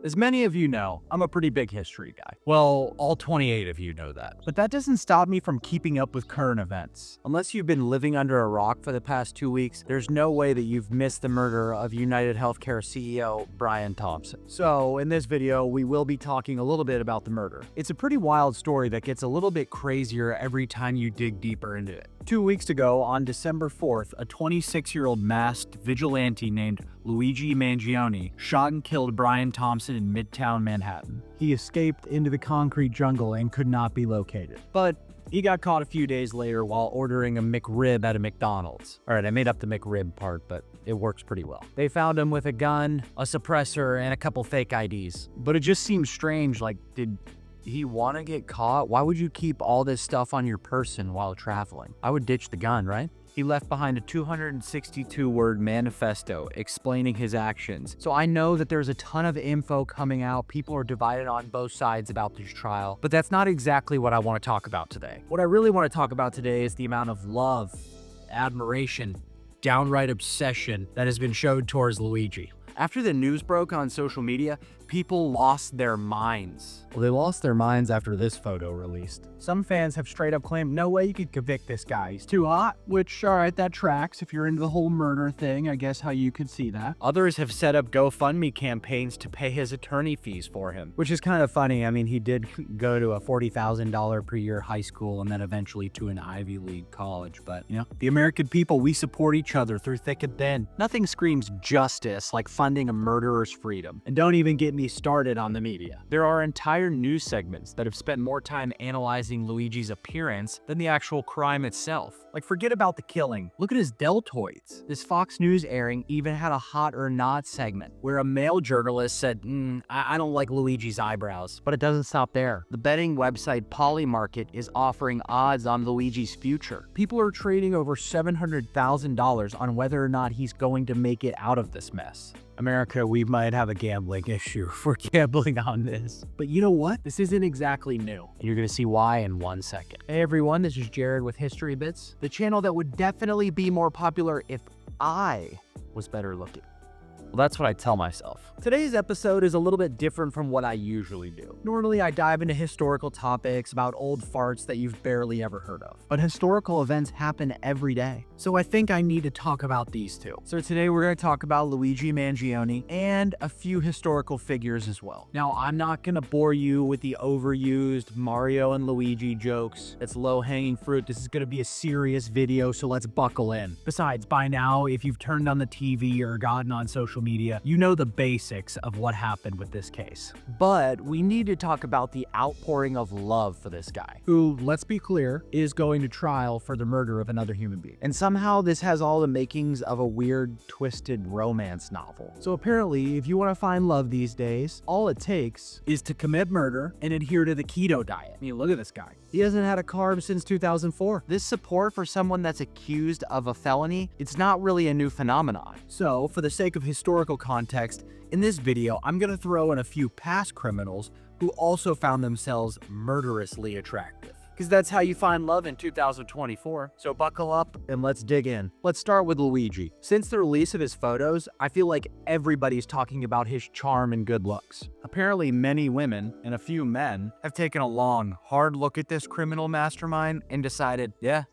As many of you know, I'm a pretty big history guy. Well, all 28 of you know that. But that doesn't stop me from keeping up with current events. Unless you've been living under a rock for the past 2 weeks, there's no way that you've missed the murder of United Healthcare CEO Brian Thompson. So in this video, we will be talking a little bit about the murder. It's a pretty wild story that gets a little bit crazier every time you dig deeper into it. 2 weeks ago, on December 4th, a 26-year-old masked vigilante named Luigi Mangione shot and killed Brian Thompson in Midtown Manhattan. He escaped into the concrete jungle and could not be located. But he got caught a few days later while ordering a McRib at a McDonald's. All right, I made up the McRib part, but it works pretty well. They found him with a gun, a suppressor, and a couple fake IDs. But it just seems strange, like, did he want to get caught? Why would you keep all this stuff on your person while traveling? I would ditch the gun, right? He left behind a 262-word manifesto explaining his actions. So I know that there's a ton of info coming out. People are divided on both sides about this trial, but that's not exactly what I want to talk about today. What I really want to talk about today is the amount of love, admiration, downright obsession that has been showed towards Luigi. After the news broke on social media, people lost their minds. Well, they lost their minds after this photo released. Some fans have straight up claimed, no way you could convict this guy, he's too hot, which, all right, that tracks. If you're into the whole murder thing, I guess how you could see that. Others have set up GoFundMe campaigns to pay his attorney fees for him, which is kind of funny. I mean, he did go to a $40,000 per year high school and then eventually to an Ivy League college, but, you know, the American people, we support each other through thick and thin. Nothing screams justice like funding a murderer's freedom. And don't even get me started on the media. There are entire news segments that have spent more time analyzing Luigi's appearance than the actual crime itself. Like, forget about the killing. Look at his deltoids. This Fox News airing even had a hot or not segment where a male journalist said, I don't like Luigi's eyebrows. But it doesn't stop there. The betting website Polymarket is offering odds on Luigi's future. People are trading over $700,000 on whether or not he's going to make it out of this mess. America, we might have a gambling issue if we're gambling on this. But you know what? This isn't exactly new. And you're gonna see why in 1 second. Hey everyone, this is Jared with History Bits, the channel that would definitely be more popular if I was better looking. Well, that's what I tell myself. Today's episode is a little bit different from what I usually do. Normally, I dive into historical topics about old farts that you've barely ever heard of. But historical events happen every day. So I think I need to talk about these two. So today we're going to talk about Luigi Mangione and a few historical figures as well. Now, I'm not going to bore you with the overused Mario and Luigi jokes. It's low-hanging fruit. This is going to be a serious video, so let's buckle in. Besides, by now, if you've turned on the TV or gotten on social media, you know the basics of what happened with this case. But we need to talk about the outpouring of love for this guy, who, let's be clear, is going to trial for the murder of another human being. And somehow this has all the makings of a weird, twisted romance novel. So apparently, if you want to find love these days, all it takes is to commit murder and adhere to the keto diet. I mean, look at this guy. He hasn't had a carb since 2004. This support for someone that's accused of a felony, it's not really a new phenomenon. So, for the sake of historical context, in this video, I'm gonna throw in a few past criminals who also found themselves murderously attractive. Because that's how you find love in 2024. So buckle up and let's dig in. Let's start with Luigi. Since the release of his photos, I feel like everybody's talking about his charm and good looks. Apparently many women and a few men have taken a long, hard look at this criminal mastermind and decided, yeah,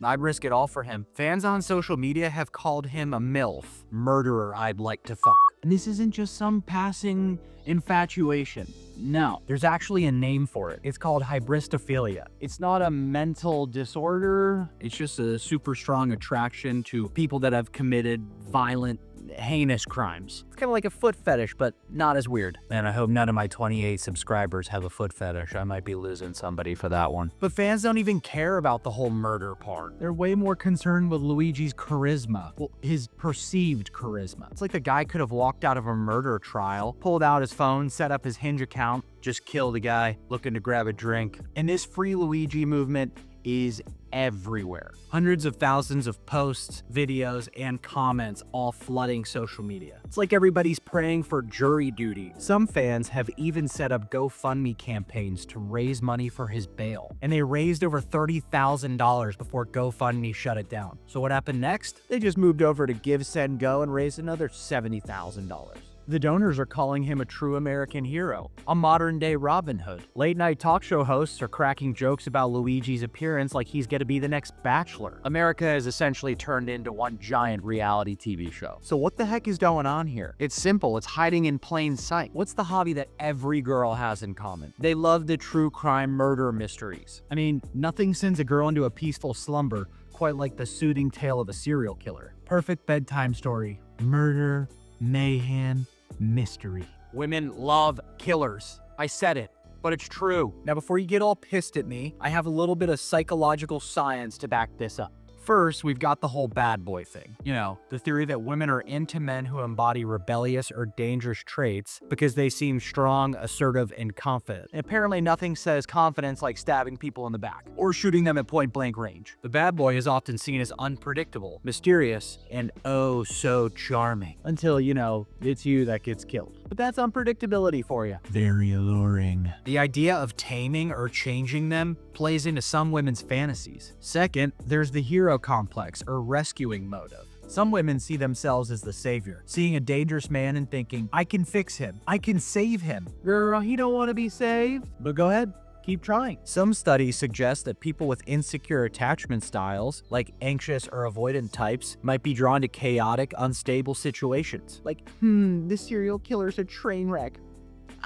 I'd risk it all for him. Fans on social media have called him a MILF, murderer I'd like to fuck. And this isn't just some passing infatuation. No, there's actually a name for it. It's called hybristophilia. It's not a mental disorder. It's just a super strong attraction to people that have committed violent, heinous crimes. It's kind of like a foot fetish, but not as weird. Man, I hope none of my 28 subscribers have a foot fetish. I might be losing somebody for that one. But fans don't even care about the whole murder part. They're way more concerned with Luigi's charisma. Well, his perceived charisma. It's like the guy could have walked out of a murder trial, pulled out his phone, set up his Hinge account, just killed a guy looking to grab a drink. And this Free Luigi movement is everywhere. Hundreds of thousands of posts, videos, and comments all flooding social media. It's like everybody's praying for jury duty. Some fans have even set up GoFundMe campaigns to raise money for his bail. And they raised over $30,000 before GoFundMe shut it down. So what happened next? They just moved over to Give, Send, Go and raised another $70,000. The donors are calling him a true American hero, a modern-day Robin Hood. Late-night talk show hosts are cracking jokes about Luigi's appearance like he's gonna be the next Bachelor. America has essentially turned into one giant reality TV show. So what the heck is going on here? It's simple, it's hiding in plain sight. What's the hobby that every girl has in common? They love the true crime murder mysteries. I mean, nothing sends a girl into a peaceful slumber quite like the soothing tale of a serial killer. Perfect bedtime story. Murder, mayhem, mystery. Women love killers. I said it, but it's true. Now, before you get all pissed at me, I have a little bit of psychological science to back this up. First, we've got the whole bad boy thing. You know, the theory that women are into men who embody rebellious or dangerous traits because they seem strong, assertive, and confident. And apparently nothing says confidence like stabbing people in the back or shooting them at point-blank range. The bad boy is often seen as unpredictable, mysterious, and oh so charming. Until, you know, it's you that gets killed. But that's unpredictability for you. Very alluring. The idea of taming or changing them plays into some women's fantasies. Second, there's the hero complex or rescuing motive. Some women see themselves as the savior, seeing a dangerous man and thinking, I can fix him, I can save him. Girl, he don't want to be saved. But go ahead. Keep trying. Some studies suggest that people with insecure attachment styles, like anxious or avoidant types, might be drawn to chaotic, unstable situations. Like, this serial killer's a train wreck.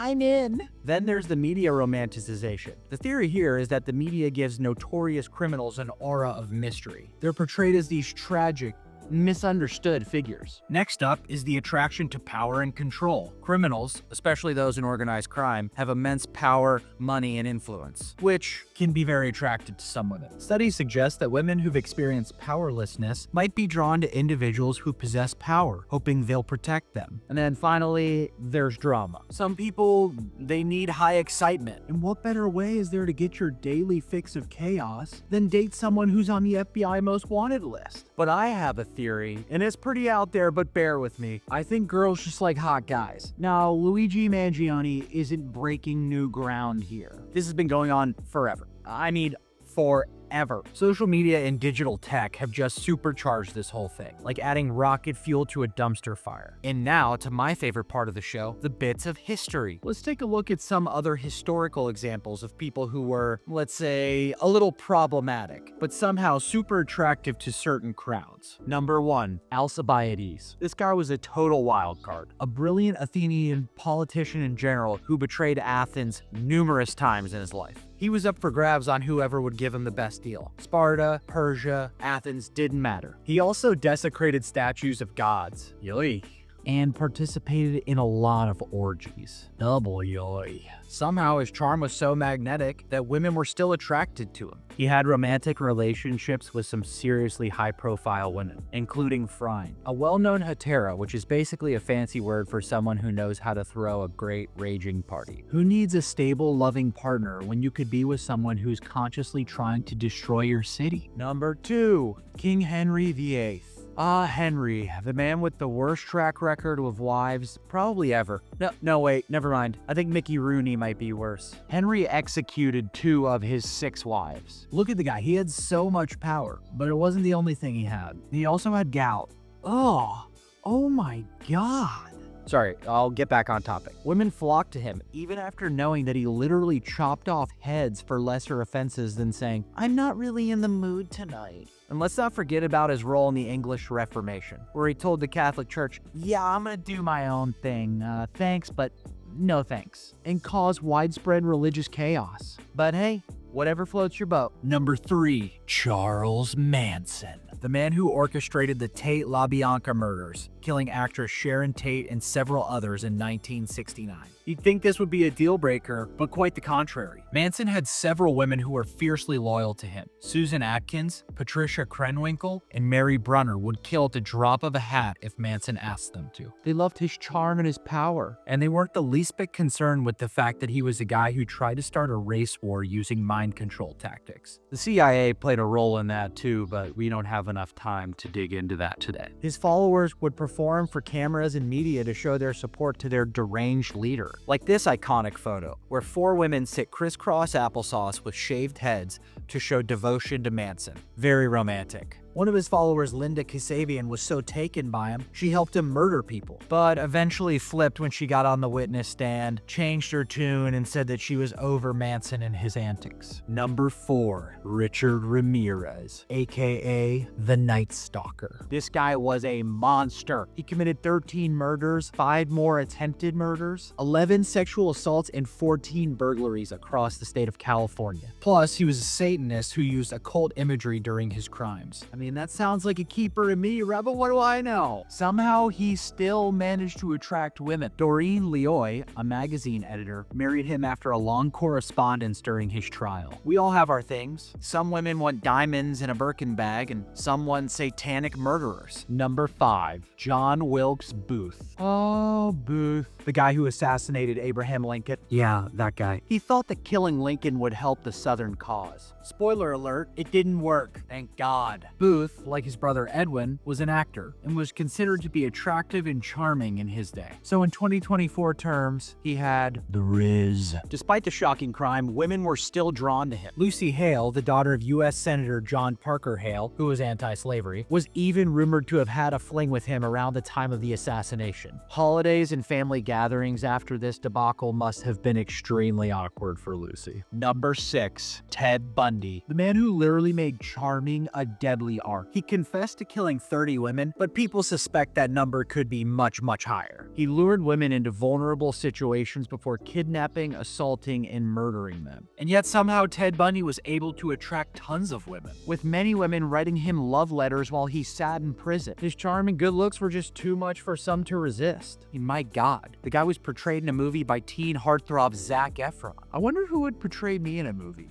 I'm in. Then there's the media romanticization. The theory here is that the media gives notorious criminals an aura of mystery. They're portrayed as these tragic, misunderstood figures. Next up is the attraction to power and control. Criminals, especially those in organized crime, have immense power, money, and influence, which can be very attractive to some women. Studies suggest that women who've experienced powerlessness might be drawn to individuals who possess power, hoping they'll protect them. And then finally, there's drama. Some people, they need high excitement. And what better way is there to get your daily fix of chaos than date someone who's on the FBI most wanted list? But I have a theory, and it's pretty out there, but bear with me. I think girls just like hot guys. Now, Luigi Mangione isn't breaking new ground here. This has been going on forever. I mean, forever. Social media and digital tech have just supercharged this whole thing, like adding rocket fuel to a dumpster fire. And now, to my favorite part of the show, the bits of history. Let's take a look at some other historical examples of people who were, let's say, a little problematic, but somehow super attractive to certain crowds. Number 1, Alcibiades. This guy was a total wild card, a brilliant Athenian politician and general who betrayed Athens numerous times in his life. He was up for grabs on whoever would give him the best deal. Sparta, Persia, Athens, didn't matter. He also desecrated statues of gods. Yoy. And participated in a lot of orgies. Double yoy. Somehow his charm was so magnetic that women were still attracted to him. He had romantic relationships with some seriously high-profile women, including Phryne, a well-known hetera, which is basically a fancy word for someone who knows how to throw a great raging party. Who needs a stable, loving partner when you could be with someone who's consciously trying to destroy your city? Number 2, King Henry VIII. Henry, the man with the worst track record with wives probably ever. No, wait, never mind. I think Mickey Rooney might be worse. Henry executed 2 of his 6 wives. Look at the guy, he had so much power, but it wasn't the only thing he had. He also had gout. Oh my God. Sorry, I'll get back on topic. Women flocked to him, even after knowing that he literally chopped off heads for lesser offenses than saying, I'm not really in the mood tonight. And let's not forget about his role in the English Reformation, where he told the Catholic Church, yeah, I'm gonna do my own thing. Thanks, but no thanks. And cause widespread religious chaos. But hey, whatever floats your boat. Number 3, Charles Manson. The man who orchestrated the Tate LaBianca murders, killing actress Sharon Tate and several others in 1969. You'd think this would be a deal breaker, but quite the contrary. Manson had several women who were fiercely loyal to him. Susan Atkins, Patricia Krenwinkel, and Mary Brunner would kill at the drop of a hat if Manson asked them to. They loved his charm and his power, and they weren't the least bit concerned with the fact that he was a guy who tried to start a race war using mind control tactics. The CIA played a role in that too, but we don't have enough time to dig into that today. His followers would perform for cameras and media to show their support to their deranged leader. Like this iconic photo, where 4 women sit crisscross applesauce with shaved heads to show devotion to Manson. Very romantic. One of his followers, Linda Kasabian, was so taken by him, she helped him murder people, but eventually flipped when she got on the witness stand, changed her tune, and said that she was over Manson and his antics. Number 4, Richard Ramirez, aka the Night Stalker. This guy was a monster. He committed 13 murders, 5 more attempted murders, 11 sexual assaults, and 14 burglaries across the state of California. Plus, he was a Satanist who used occult imagery during his crimes. I mean, that sounds like a keeper to me, Rebel. What do I know? Somehow, he still managed to attract women. Doreen Leoy, a magazine editor, married him after a long correspondence during his trial. We all have our things. Some women want diamonds in a Birkin bag, and some want satanic murderers. Number 5, John Wilkes Booth. Oh, Booth. The guy who assassinated Abraham Lincoln. Yeah, that guy. He thought that killing Lincoln would help the Southern cause. Spoiler alert, it didn't work. Thank God. Booth, like his brother Edwin, was an actor and was considered to be attractive and charming in his day. So in 2024 terms, he had the Riz. Despite the shocking crime, women were still drawn to him. Lucy Hale, the daughter of U.S. Senator John Parker Hale, who was anti-slavery, was even rumored to have had a fling with him around the time of the assassination. Holidays and family gatherings after this debacle must have been extremely awkward for Lucy. Number 6, Ted Bundy, the man who literally made charming a deadly art. He confessed to killing 30 women, but people suspect that number could be much, much higher. He lured women into vulnerable situations before kidnapping, assaulting, and murdering them. And yet somehow Ted Bundy was able to attract tons of women, with many women writing him love letters while he sat in prison. His charm and good looks were just too much for some to resist. I mean, my God, the guy was portrayed in a movie by teen heartthrob Zac Efron. I wonder who would portray me in a movie.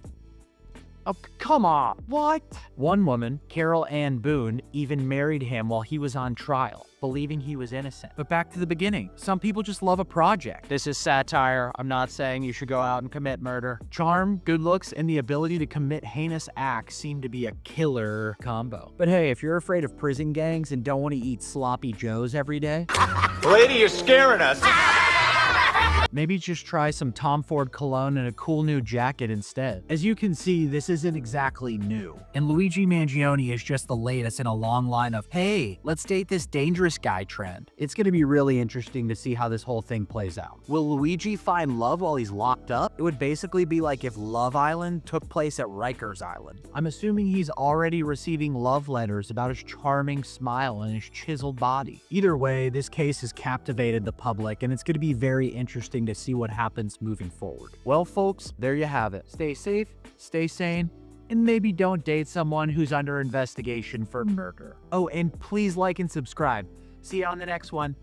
Oh, come on. What? One woman, Carol Ann Boone, even married him while he was on trial, believing he was innocent. But back to the beginning. Some people just love a project. This is satire. I'm not saying you should go out and commit murder. Charm, good looks, and the ability to commit heinous acts seem to be a killer combo. But hey, if you're afraid of prison gangs and don't want to eat sloppy joes every day, lady, you're scaring us. maybe just try some Tom Ford cologne and a cool new jacket instead. As you can see, this isn't exactly new. And Luigi Mangione is just the latest in a long line of, hey, let's date this dangerous guy trend. It's gonna be really interesting to see how this whole thing plays out. Will Luigi find love while he's locked up? It would basically be like if Love Island took place at Rikers Island. I'm assuming he's already receiving love letters about his charming smile and his chiseled body. Either way, this case has captivated the public, and it's gonna be very interesting to see what happens moving forward. Well, folks, there you have it. Stay safe, stay sane, and maybe don't date someone who's under investigation for murder. Oh, and please like and subscribe. See you on the next one.